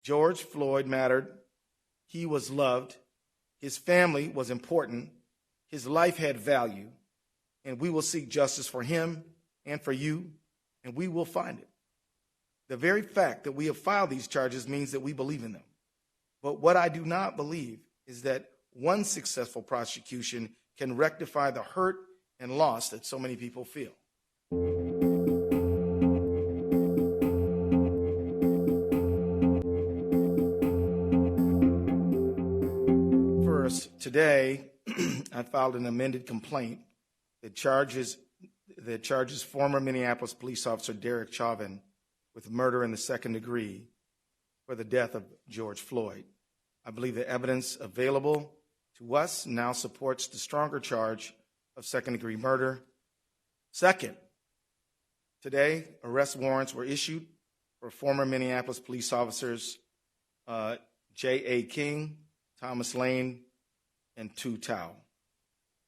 George Floyd mattered. He was loved. His family was important. His life had value. And we will seek justice for him and for you, and we will find it. The very fact that we have filed these charges means that we believe in them. But what I do not believe is that one successful prosecution can rectify the hurt and loss that so many people feel. First, today, I filed an amended complaint that charges former Minneapolis police officer Derek Chauvin with murder in the second degree for the death of George Floyd. I believe the evidence available to us now supports the stronger charge of second-degree murder. Second, today, arrest warrants were issued for former Minneapolis police officers J.A. King, Thomas Lane, and Tu Tao.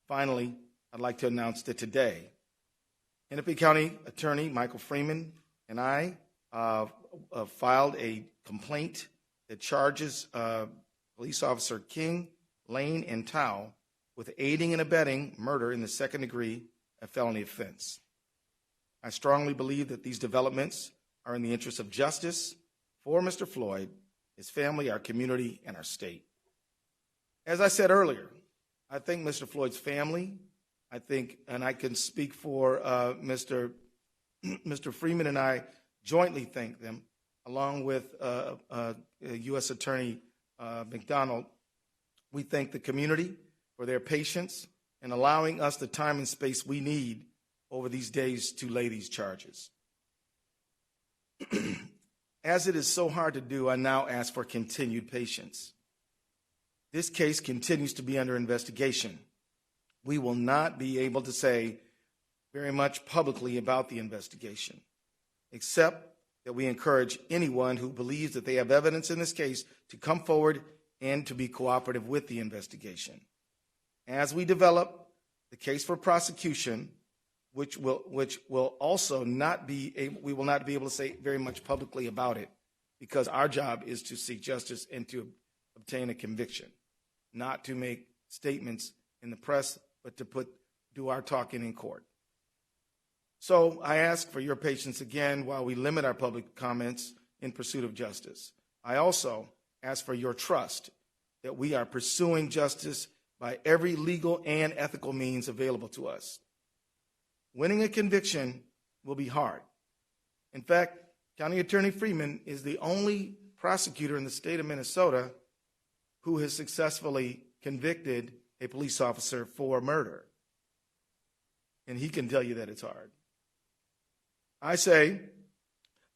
Finally, I'd like to announce that today, Hennepin County Attorney Michael Freeman and I filed a complaint that charges police officer King, Lane, and Tao with aiding and abetting murder in the second degree, a felony offense. I strongly believe that these developments are in the interest of justice for Mr. Floyd, his family, our community, and our state. As I said earlier, I think Mr. Floyd's family, and I can speak for Mr. Freeman and I jointly thank them, along with U.S. Attorney McDonald. We thank the community for their patience in allowing us the time and space we need over these days to lay these charges. As it is so hard to do, I now ask for continued patience. This case continues to be under investigation. We will not be able to say very much publicly about the investigation, except that we encourage anyone who believes that they have evidence in this case to come forward and to be cooperative with the investigation. As we develop the case for prosecution, which will also not be able, we will not be able to say very much publicly about it, because our job is to seek justice and to obtain a conviction, not to make statements in the press, but to do our talking in court. So I ask for your patience again while we limit our public comments in pursuit of justice. I also ask for your trust that we are pursuing justice by every legal and ethical means available to us. Winning a conviction will be hard. In fact, County Attorney Freeman is the only prosecutor in the state of Minnesota who has successfully convicted a police officer for murder. And he can tell you that it's hard. I say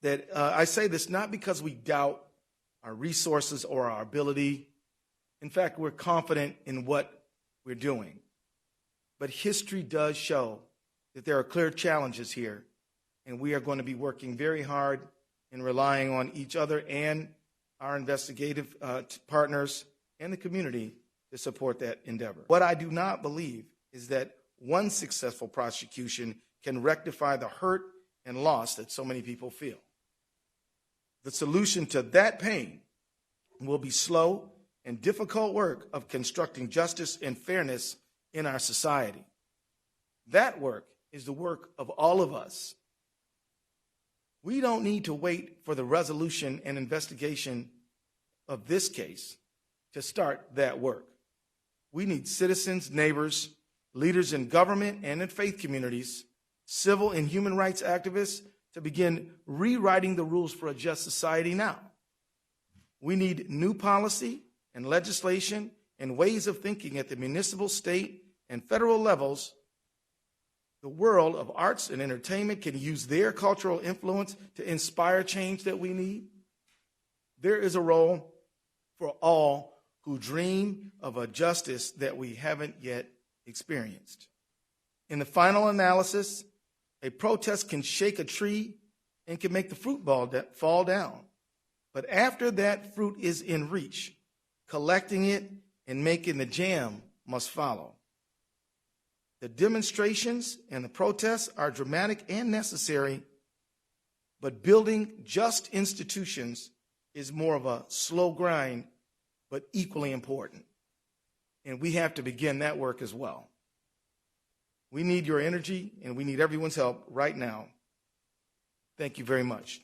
this not because we doubt our resources or our ability. In fact, we're confident in what we're doing. But history does show that there are clear challenges here, and we are going to be working very hard and relying on each other and our investigative partners and the community to support that endeavor. What I do not believe is that one successful prosecution can rectify the hurt and loss that so many people feel. The solution to that pain will be slow and difficult work of constructing justice and fairness in our society. That work is the work of all of us. We don't need to wait for the resolution and investigation of this case to start that work. We need citizens, neighbors, leaders in government and in faith communities, civil and human rights activists to begin rewriting the rules for a just society now. We need new policy and legislation and ways of thinking at the municipal, state, and federal levels. The world of arts and entertainment can use their cultural influence to inspire change that we need. There is a role for all who dream of a justice that we haven't yet experienced. In the final analysis, a protest can shake a tree and can make the fruit fall down. But after that fruit is in reach, collecting it and making the jam must follow. The demonstrations and the protests are dramatic and necessary, but building just institutions is more of a slow grind, but equally important. And we have to begin that work as well. We need your energy, and we need everyone's help right now. Thank you very much.